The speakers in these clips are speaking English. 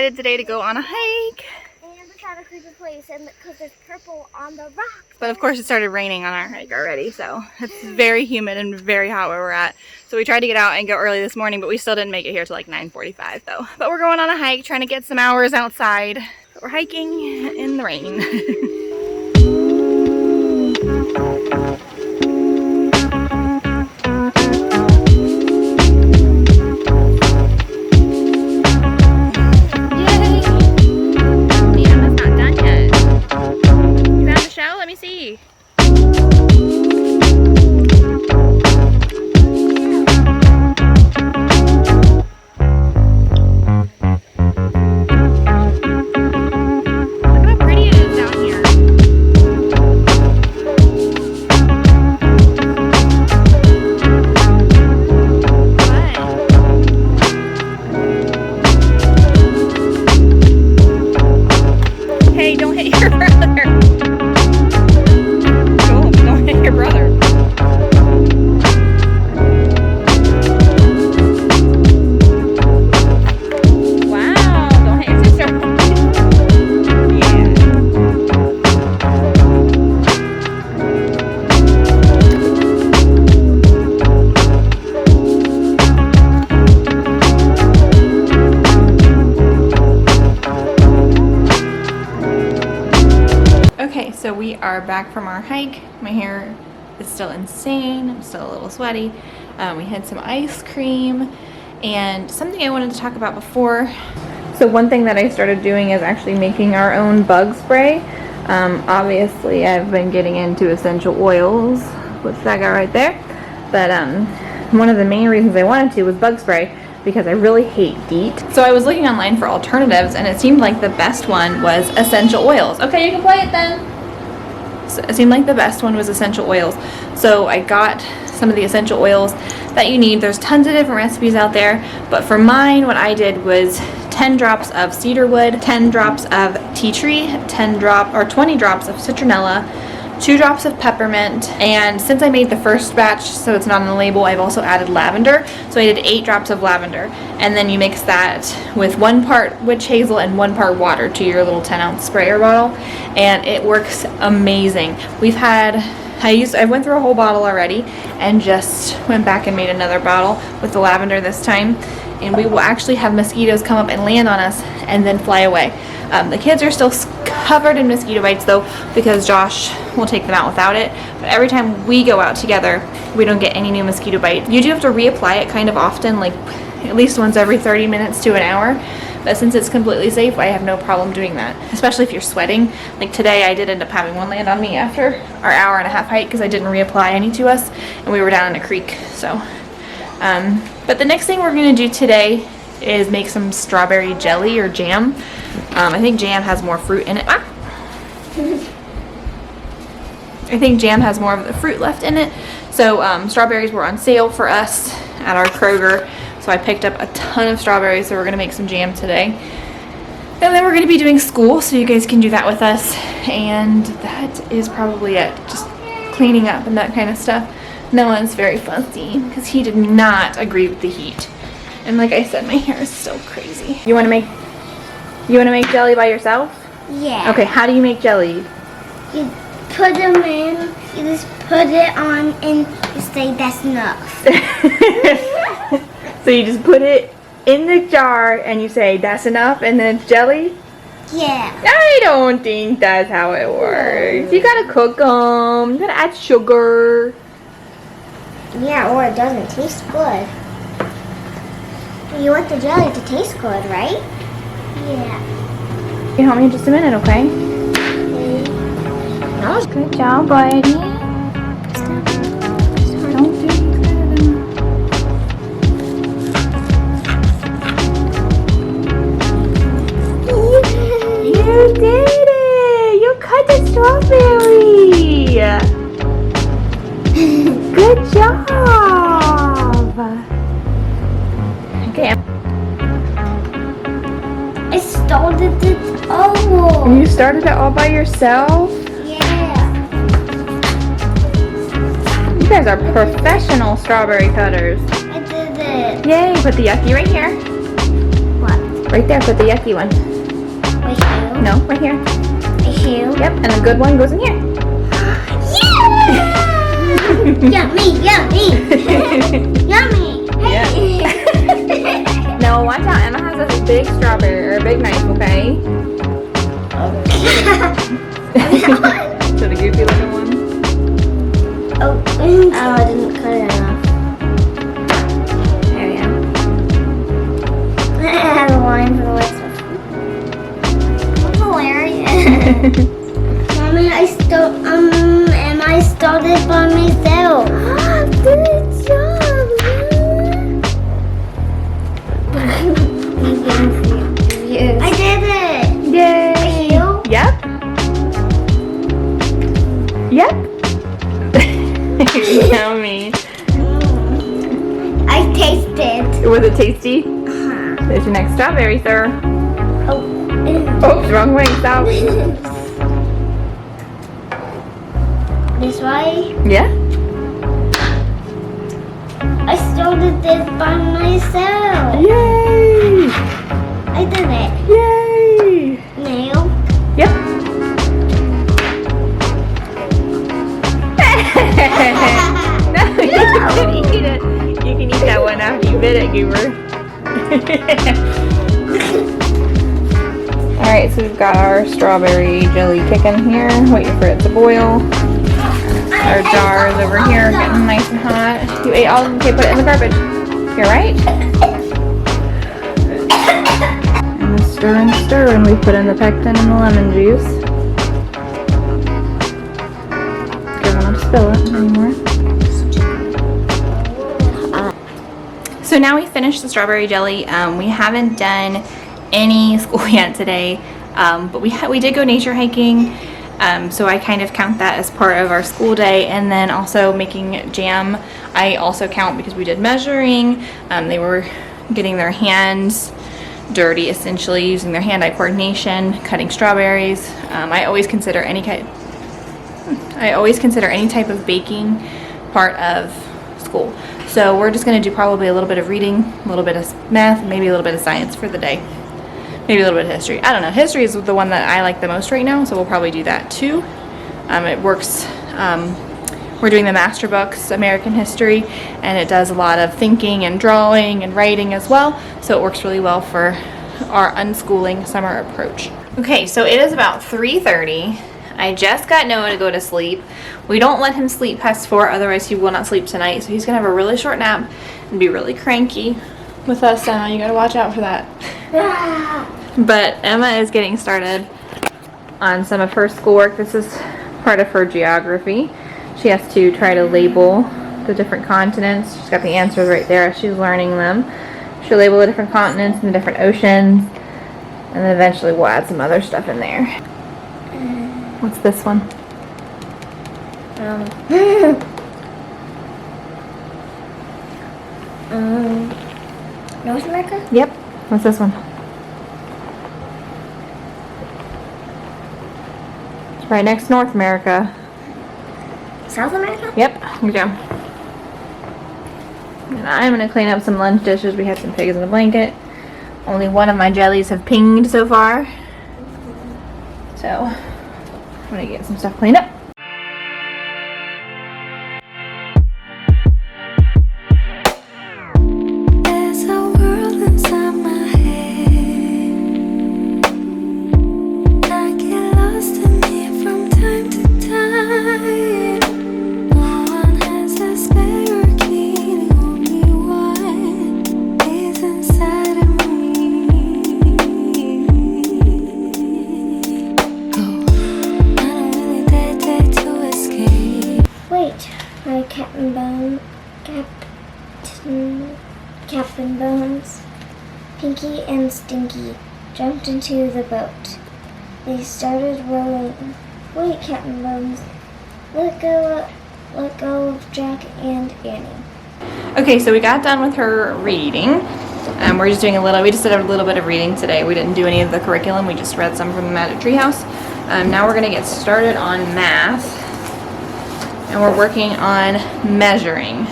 decided today to go on a hike. And we found a creepy place because there's purple on the rocks. But of course it started raining on our hike already, so it's very humid and very hot where we're at. So we tried to get out and go early this morning, but we still didn't make it here till like 9:45 though. But we're going on a hike, trying to get some hours outside. But we're hiking in the rain. Let me see. Look how pretty it is down here. What? Hey, don't hit your brother. Your brother. Wow, don't hit your sister. Yeah. Okay, so we are back from our hike. My hair is still insane. I'm still a little sweaty. We had some ice cream and something I wanted to talk about before. So one thing that I started doing is actually making our own bug spray. Obviously I've been getting into essential oils with that guy right there. But one of the main reasons I wanted to was bug spray because I really hate DEET. So I was looking online for alternatives and it seemed like the best one was essential oils. Okay, you can play it then. So it seemed like the best one was essential oils. So I got some of the essential oils that you need. There's tons of different recipes out there, but for mine, what I did was 10 drops of cedarwood, 10 drops of tea tree, 20 drops of citronella, 2 drops of peppermint, and since I made the first batch, so it's not on the label, I've also added lavender. So I did 8 drops of lavender, and then you mix that with 1 part witch hazel and 1 part water to your little 10-ounce sprayer bottle, and it works amazing. I went through a whole bottle already and just went back and made another bottle with the lavender this time, and we will actually have mosquitoes come up and land on us and then fly away. The kids are still covered in mosquito bites though because Josh will take them out without it, but every time we go out together we don't get any new mosquito bites. You do have to reapply it kind of often, like at least once every 30 minutes to an hour, but since it's completely safe I have no problem doing that, especially if you're sweating. Like today I did end up having one land on me after our hour-and-a-half hike because I didn't reapply any to us and we were down in a creek. So but the next thing we're going to do today is make some strawberry jelly or jam. I think jam has more fruit in it. I think jam has more of the fruit left in it. So strawberries were on sale for us at our Kroger. So I picked up a ton of strawberries. So we're going to make some jam today. And then we're going to be doing school. So you guys can do that with us. And that is probably it. Just cleaning up and that kind of stuff. Noah's very fussy because he did not agree with the heat. And like I said, my hair is still crazy. You want to make jelly by yourself? Yeah. Okay, how do you make jelly? You put them in, you just put it on, and you say that's enough. So you just put it in the jar and you say that's enough and then it's jelly? Yeah. I don't think that's how it works. You gotta cook them. You gotta add sugar. Yeah, or it doesn't taste good. You want the jelly to taste good, right? Yeah. You can help me in just a minute, okay? No. Good job, buddy. Don't do that. You did it! You cut the strawberry! Good job! Okay. I started it all. And you started it all by yourself? Yeah. You guys are professional strawberry cutters. I did it. Yay, put the yucky right here. What? Right there, put the yucky one. Right here. No, right here. Right here. Yep, and the good one goes in here. Yeah! Yummy, yummy. Yummy. Yeah. No, watch out. Emma has a big strawberry or a big knife, okay? So the goofy looking one. Oh, I didn't cut it enough. There we go. I have a line for the white stuff. That's hilarious. Mommy, I started by myself. Good job, I did it. Yay! You? Yep. Yep. Yummy. I tasted. Was it tasty? There's your next strawberry, sir. Oh. Oops, wrong way. Sorry. This way? Yeah? I started this by myself. Yay! I did it. Yay! Now. Yep. No, you can eat it. You can eat that one after you bit it, Goober. Alright, so we've got our strawberry jelly kicking here, waiting for it to boil. Our jar is over here, getting nice and hot. You ate all of them? Okay, put it in the garbage. You're right. And stir, and we put in the pectin and the lemon juice. Good, I won't spill it anymore. So now we finished the strawberry jelly. We haven't done any school yet today, but we did go nature hiking. So I kind of count that as part of our school day, and then also making jam I also count because we did measuring. They were getting their hands dirty, essentially using their hand-eye coordination, cutting strawberries. I always consider any type of baking part of school. So we're just going to do probably a little bit of reading, a little bit of math, maybe a little bit of science for the day. Maybe a little bit of history. I don't know. History is the one that I like the most right now, so we'll probably do that too. It works. We're doing the master books, American history, and it does a lot of thinking and drawing and writing as well, so it works really well for our unschooling summer approach. Okay, so it is about 3:30. I just got Noah to go to sleep. We don't let him sleep past 4, otherwise he will not sleep tonight, so he's gonna have a really short nap and be really cranky with us now. You gotta watch out for that. But Emma is getting started on some of her schoolwork. This is part of her geography. She has to try to label the different continents. She's got the answers right there as she's learning them. She'll label the different continents and the different oceans, and then eventually we'll add some other stuff in there. What's this one? North America? Yep. What's this one? It's right next to North America. South America? Yep. Here we go. And I'm going to clean up some lunch dishes. We had some pigs in a blanket. Only one of my jellies have pinged so far. So, I'm going to get some stuff cleaned up. Captain Bones, Pinky and Stinky jumped into the boat. They started rowing. Wait, Captain Bones, let go of Jack and Annie. Okay, so we got done with her reading. We just did a little bit of reading today. We didn't do any of the curriculum. We just read some from the Magic Treehouse. Now we're going to get started on math, and we're working on measuring.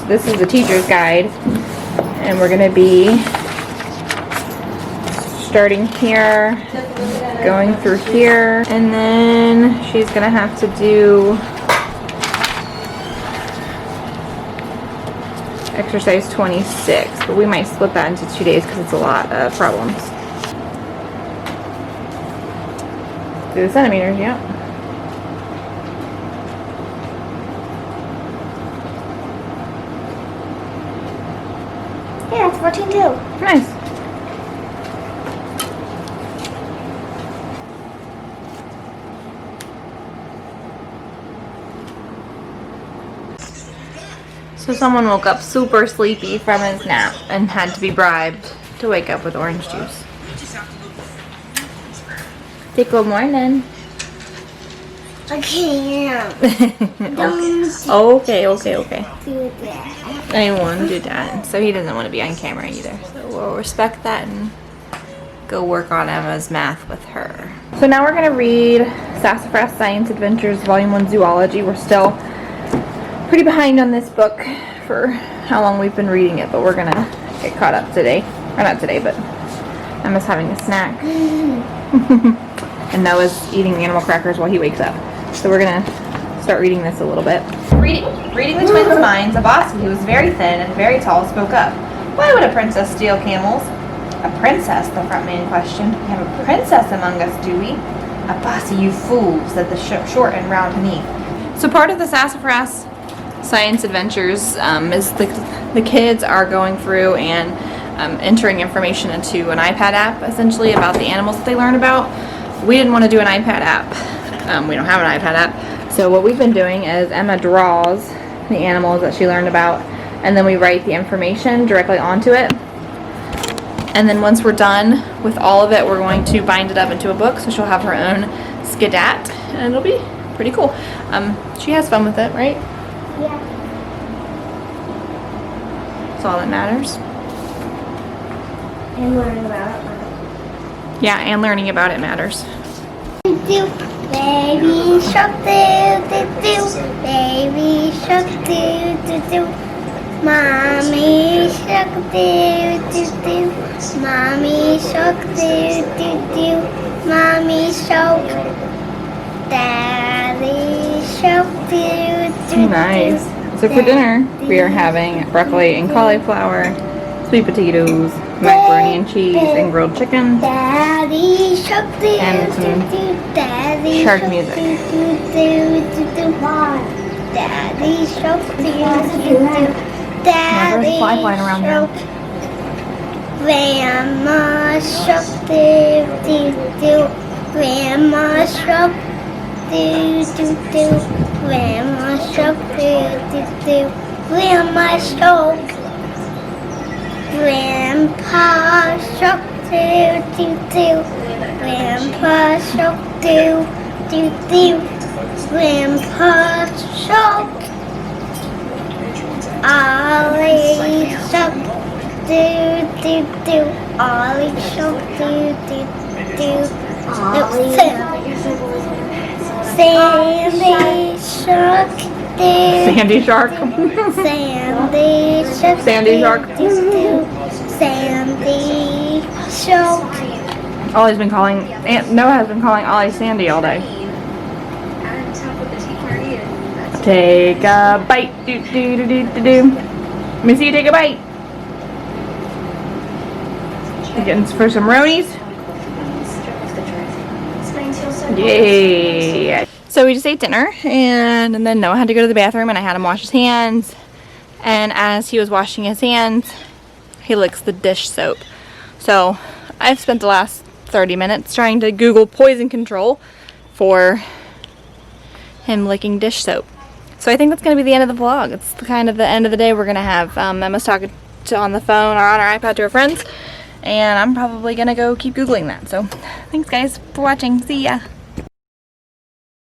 This is the teacher's guide, and we're going to be starting here, going through here, and then she's gonna have to do exercise 26, but we might split that into 2 days because it's a lot of problems. Do the centimeters, yeah. Yeah, it's 14 too. Nice. So someone woke up super sleepy from his nap and had to be bribed to wake up with orange juice. Say good morning. I can't Okay. do that. I won't do that. So he doesn't want to be on camera either. So we'll respect that and go work on Emma's math with her. So now we're going to read Sassafrass Science Adventures Volume 1 Zoology. We're still pretty behind on this book for how long we've been reading it, but we're going to get caught up today. Or not today, but Emma's having a snack. And Noah's eating animal crackers while he wakes up. So we're going to start reading this a little bit. Reading the twins' minds, a bossy who was very thin and very tall spoke up. Why would a princess steal camels? A princess, the front man questioned. We have a princess among us, do we? A bossy, you fool, said the short and round beneath. So part of the Sassafrass Science Adventures is the kids are going through and entering information into an iPad app, essentially, about the animals that they learn about. We didn't want to do an iPad app. We don't have an iPad app. So what we've been doing is Emma draws the animals that she learned about, and then we write the information directly onto it. And then once we're done with all of it, we're going to bind it up into a book, so she'll have her own skedat, and it'll be pretty cool. She has fun with it, right? Yeah. That's all that matters. And learning about it. Yeah, and learning about it matters. Baby shark do. Baby shark do. Mommy shark do. Mommy shark do. Mommy shark. Daddy shark do. Nice. So for dinner, we are having broccoli and cauliflower, sweet potatoes, macaroni and cheese, and grilled chicken, Daddy shark do. and some Daddy shark music. Daddy shark do. There's a fly flying around here. Grandma shark do. Grandma shark do. Grandma shark do. Grandma shark. Grandpa shark do. Grandpa shark do. Grandpa shark. Ollie shark do. Ollie shark do. Sandy shark do. Sandy shark. Sandy shark. Sandy shark. Sandy shark. Ollie's been calling, Noah has been calling Ollie Sandy all day. Take a bite. Do. Let me see you take a bite. You getting for some Ronies? Yay! So we just ate dinner, and then Noah had to go to the bathroom, and I had him wash his hands. And as he was washing his hands, he licks the dish soap. So I've spent the last 30 minutes trying to Google poison control for him licking dish soap. So I think that's going to be the end of the vlog. It's kind of the end of the day. We're going to have Emma's talking on the phone or on her iPad to her friends. And I'm probably going to go keep Googling that. So thanks guys for watching. See ya.